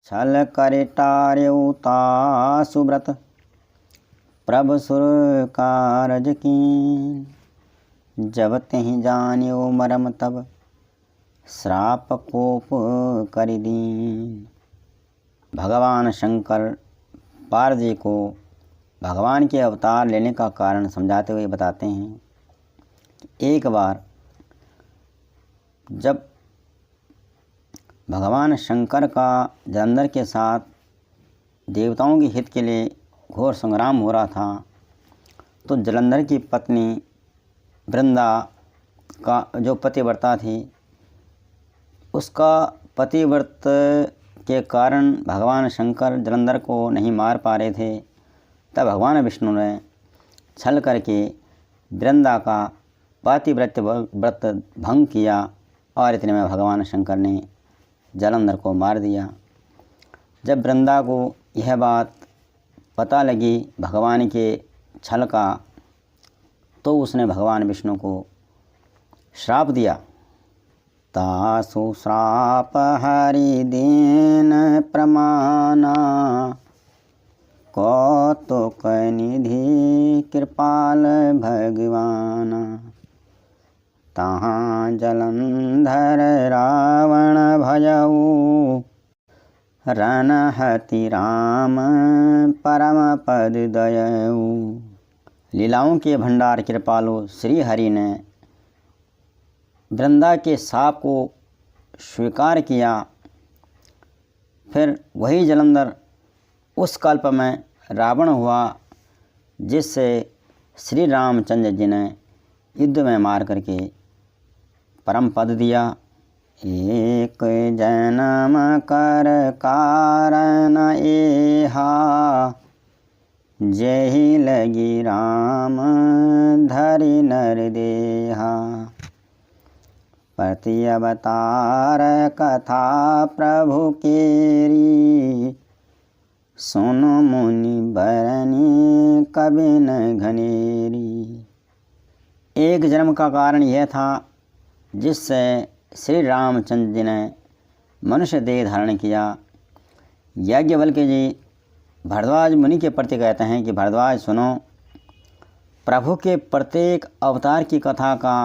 छल करे टार्यउ तासु व्रत प्रभु सुर कारज कीन। जब तेहि जानियो मरम तब श्राप कोप करि दीन। भगवान शंकर पार्वती जी को भगवान के अवतार लेने का कारण समझाते हुए बताते हैं कि एक बार जब भगवान शंकर का जलंधर के साथ देवताओं के हित के लिए घोर संग्राम हो रहा था, तो जलंधर की पत्नी वृंदा का जो पतिव्रता थी, उसका पतिव्रत के कारण भगवान शंकर जलंधर को नहीं मार पा रहे थे। तब भगवान विष्णु ने छल करके वृंदा का पतिव्रत व्रत भंग किया और इतने में भगवान शंकर ने जलंधर को मार दिया। जब वृंदा को यह बात पता लगी भगवान के छल का, तो उसने भगवान विष्णु को श्राप दिया। तासु श्राप हरि दीन प्रमाना कौतुक निधि कृपाल भगवाना। तहाँ जलंधर रावण भयऊ रणहति राम परम पद दयऊ। लीलाओं के भंडार कृपालु श्री हरि ने वृंदा के शाप को स्वीकार किया। फिर वही जलंधर उस कल्प में रावण हुआ, जिससे श्री रामचंद्र जी ने युद्ध में मार करके परम पद दिया। एक जन्म कर कारण एहा जेहि लगी राम धरि नर देहा। प्रति अवतार कथा प्रभु केरी सुनो मुनि बरनी कभी न घनेरी। एक जन्म का कारण यह था जिससे श्री रामचंद्र जी ने मनुष्य देह धारण किया। याज्ञवल्क्य जी भारद्वाज मुनि के प्रति कहते हैं कि भारद्वाज सुनो, प्रभु के प्रत्येक अवतार की कथा का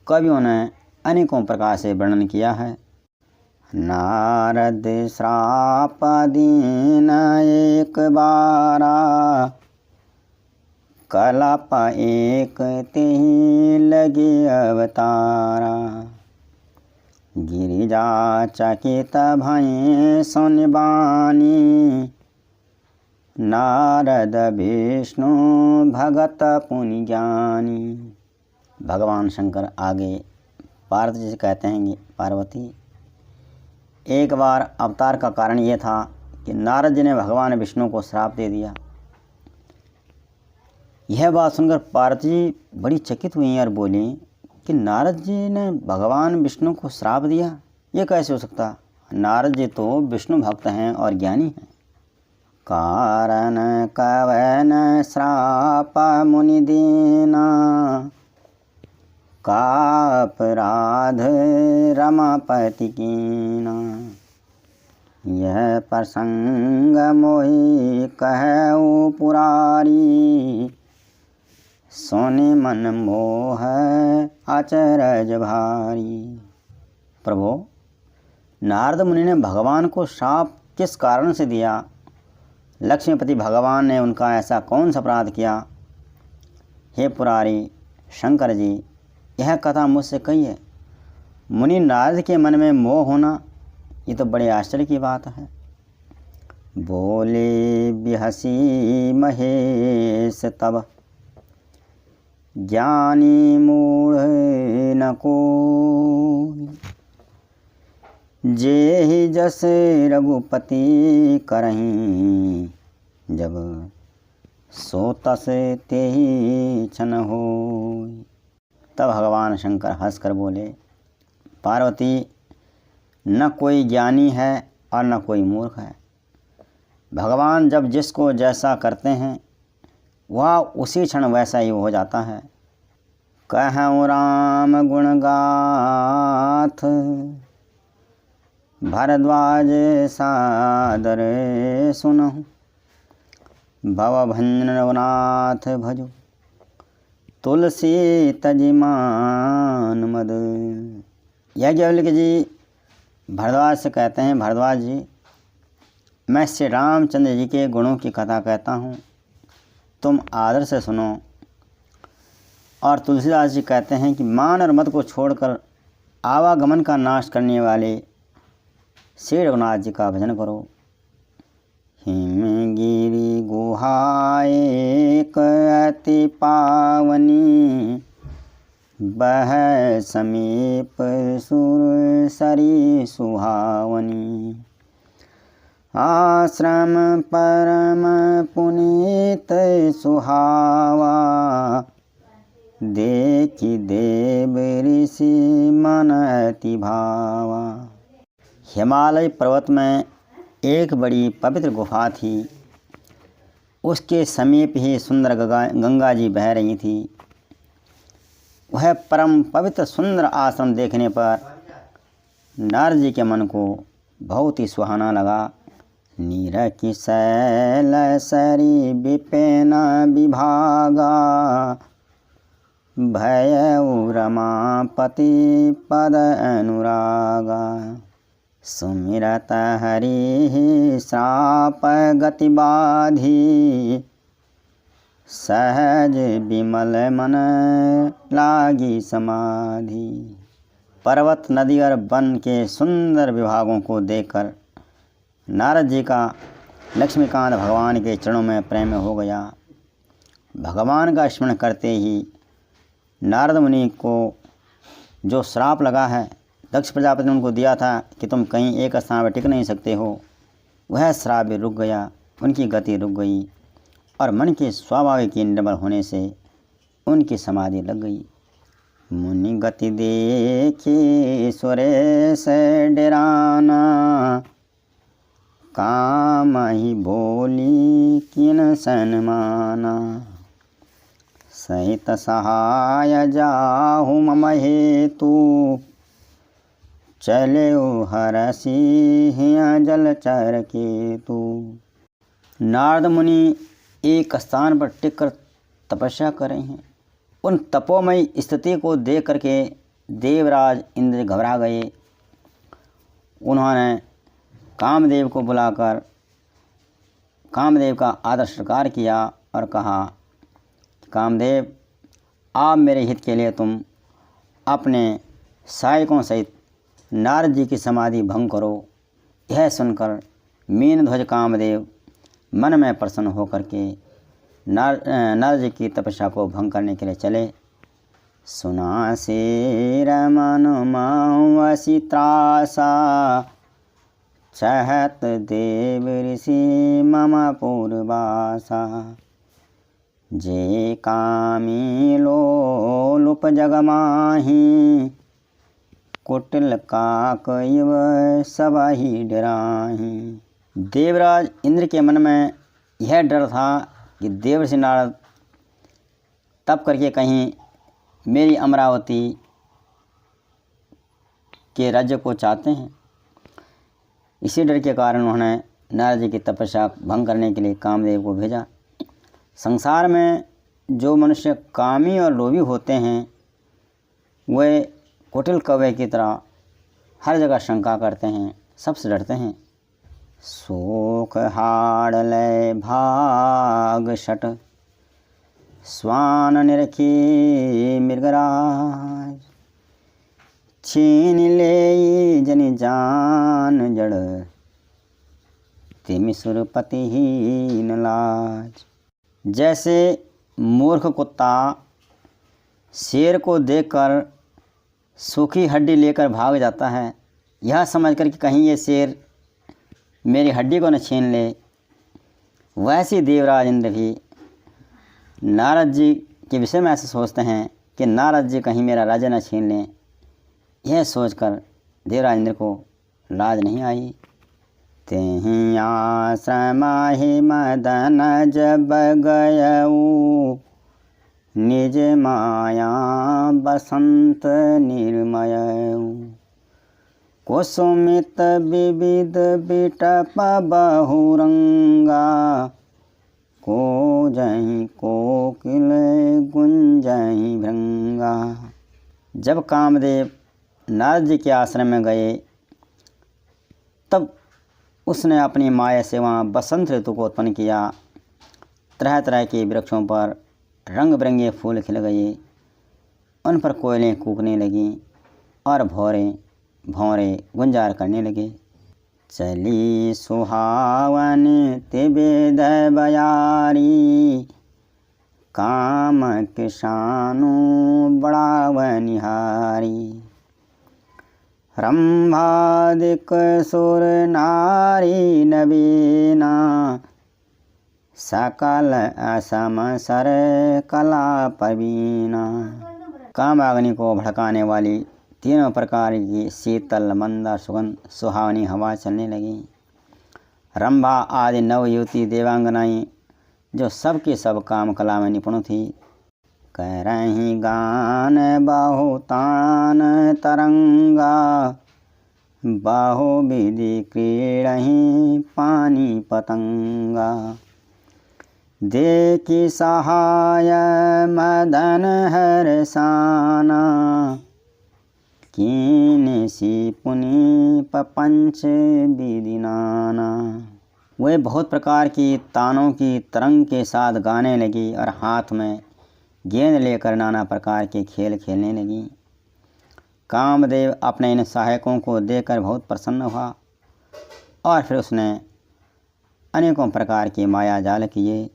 कवियों ने अनेकों प्रकार से वर्णन किया है। नारद श्राप दीन एक बारा कलप एक तेहि लगे अवतारा। गिरिजा चकित भये सुनि बानी नारद विष्णु भगत पुनि ज्ञानी। भगवान शंकर आगे पार्वती जी से कहते हैं कि पार्वती, एक बार अवतार का कारण ये था कि नारद जी ने भगवान विष्णु को श्राप दे दिया। यह बात सुनकर पार्वती जी बड़ी चकित हुई और बोली कि नारद जी ने भगवान विष्णु को श्राप दिया, ये कैसे हो सकता? नारद जी तो विष्णु भक्त हैं और ज्ञानी हैं। कारण कवन श्राप मुनि दीना का अपराध रमापति कीना। यह प्रसंग मोहि कहऊ पुरारी सोने मन मोह अचरज भारी। प्रभु, नारद मुनि ने भगवान को श्राप किस कारण से दिया? लक्ष्मीपति भगवान ने उनका ऐसा कौन सा अपराध किया? हे पुरारी शंकर जी, यह कथा मुझसे कहिए। मुनि नारद के मन में मोह होना, ये तो बड़े आश्चर्य की बात है। बोले बिहसी महेश तब ज्ञानी मूढ़ न कोई। जेहि जस रघुपति करहीं जब सो तस तेहि छन होई। तब भगवान शंकर हंसकर बोले, पार्वती, न कोई ज्ञानी है और न कोई मूर्ख है। भगवान जब जिसको जैसा करते हैं वह उसी क्षण वैसा ही हो जाता है। कहऊँ राम गुण गाथ भरद्वाज सादर सुनहु, भवभंजन रघुनाथ भजो, तुलसी तजिमान मद। याज्ञवल्क्य जी भरद्वाज से कहते हैं, भरद्वाज जी मैं श्री रामचंद्र जी के गुणों की कथा कहता हूँ, तुम आदर से सुनो। और तुलसीदास जी कहते हैं कि मान और मद को छोड़कर आवागमन का नाश करने वाले श्री रघुनाथ जी का भजन करो। हिमगिरि गुहाए अति पावनी, बह समीप सुर सरी सुहावनी। आश्रम परम पुनीत सुहावा, देखि देव ऋषि मन अति भावा। हिमालय पर्वत में एक बड़ी पवित्र गुफा थी। उसके समीप ही सुंदर गंगा जी बह रही थी। वह परम पवित्र सुंदर आश्रम देखने पर नारद जी के मन को बहुत ही सुहाना लगा। नीरकी शैल सरी विपिन विभागा, भयउ रमापति पद अनुरागा। सुमिरत हरि श्राप गति बाधी, सहज विमल मन लागी समाधि। पर्वत, नदी और वन के सुंदर विभागों को देखकर नारद जी का लक्ष्मीकांत भगवान के चरणों में प्रेम हो गया। भगवान का स्मरण करते ही नारद मुनि को जो श्राप लगा है, दक्ष प्रजापति ने उनको दिया था कि तुम कहीं एक स्थान पर टिक नहीं सकते हो, वह श्राप भी रुक गया, उनकी गति रुक गई और मन के स्वाभाविक निर्बल होने से उनकी समाधि लग गई। मुनि गति देखी सुरेश डेराना, काम ही बोली किन सन्माना। सहित सहाय जाहु मम हेतु, चले हरसी हिया जलचर केतु। नारद मुनि एक स्थान पर टिककर तपस्या कर रहे हैं। उन तपोमयी स्थिति को देख करके देवराज इंद्र घबरा गए। उन्होंने कामदेव को बुलाकर कामदेव का आदर सत्कार किया और कहा, कामदेव आप मेरे हित के लिए तुम अपने सहायकों सहित नारद जी की समाधि भंग करो। यह सुनकर मीनध्वज कामदेव मन में प्रसन्न होकर के नारद जी की तपस्या को भंग करने के लिए चले। सुना से रमन मासी त्रासा, चहत देव ऋषि मम पूर्वासा। जे कामी लोलुप जगमाही, कुटिल काक इव सबहि डराही। देवराज इंद्र के मन में यह डर था कि देवर्षि नारद तप करके कहीं मेरी अमरावती के राज्य को चाहते हैं। इसी डर के कारण उन्होंने नारद जी की तपस्या भंग करने के लिए कामदेव को भेजा। संसार में जो मनुष्य कामी और लोभी होते हैं, वे कुटिल कौवे की तरह हर जगह शंका करते हैं, सबसे डरते हैं। शोक हाड़ लय भाग शट, स्वान निरखी मृगराज। छीन ले जनि जान जड़, तिमि सुरपतिहीन लाज। जैसे मूर्ख कुत्ता शेर को देखकर सूखी हड्डी लेकर भाग जाता है, यह समझकर कि कहीं ये शेर मेरी हड्डी को न छीन ले, वैसे देवराज इंद्र भी नारद जी के विषय में ऐसे सोचते हैं कि नारद जी कहीं मेरा राज्य न छीन लें। यह सोचकर देवराज इंद्र को लाज नहीं आई। तेहि आश्रम ही मदन जब गयऊ, निज माया बसंत निर्मयऊ। कुसुमित विविध बिटप बहुरंगा, को जहीं कोकिल गुंजहीं भृंगा। जब कामदेव नारद जी के आश्रम में गए तब उसने अपनी माया से वहाँ बसंत ऋतु को उत्पन्न किया। तरह तरह के वृक्षों पर रंग बिरंगे फूल खिल गए, उन पर कोयलें कूकने लगीं और भौरे गुंजार करने लगे। चली सुहावन तिबेद बयारी, काम किसानु बढ़ाव निहारी। रंभादिक सुर नारी नवीना, सकल असम सर कला पवीना। कामाग्नि को भड़काने वाली तीनों प्रकार की शीतल मंद सुगंध सुहावनी हवा चलने लगी। रंभा आदि नवयुवती देवांगनाएं जो सबके सब काम कला में निपुण थी, कह रही गान बहुतान तरंगा, बाहो विधि क्रीड़ही पानी पतंगा। देखी सहाय मदन हरसाना, कीन सी पुनि पंच विधि नाना। वे बहुत प्रकार की तानों की तरंग के साथ गाने लगी और हाथ में गेंद लेकर नाना प्रकार के खेल खेलने लगी। कामदेव अपने इन सहायकों को देखकर बहुत प्रसन्न हुआ और फिर उसने अनेकों प्रकार के माया जाल किए।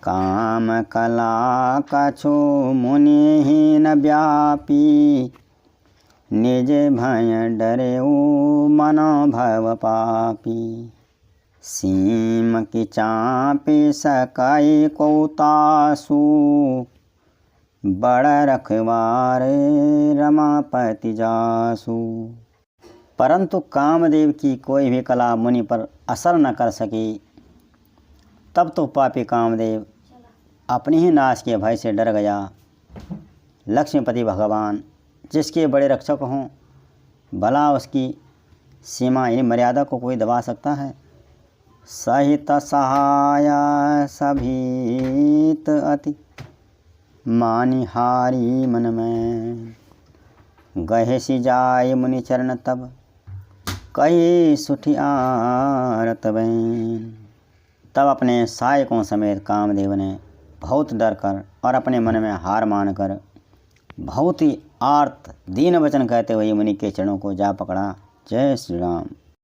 काम कला कछु मुनिहीन व्यापी, निज भय डरे मनो भव पापी। सीम की चापी सकाई कौतासु, बड़ रखवार रमापति जासु। परंतु कामदेव की कोई भी कला मुनि पर असर न कर सकी। तब तो पापी कामदेव अपने ही नाश के भय से डर गया। लक्ष्मीपति भगवान जिसके बड़े रक्षक हों, भला उसकी सीमा यानी मर्यादा को कोई दबा सकता है। सहित सहाय सभीत अति, मानिहारी मन में। गहे सी जाय मुनि चरण तब, कही सुठी आरत बैन। तब अपने सहायकों समेत कामदेव ने बहुत डर कर और अपने मन में हार मानकर बहुत ही आर्त दीन वचन कहते हुए मुनि के चरणों को जा पकड़ा। जय श्री राम।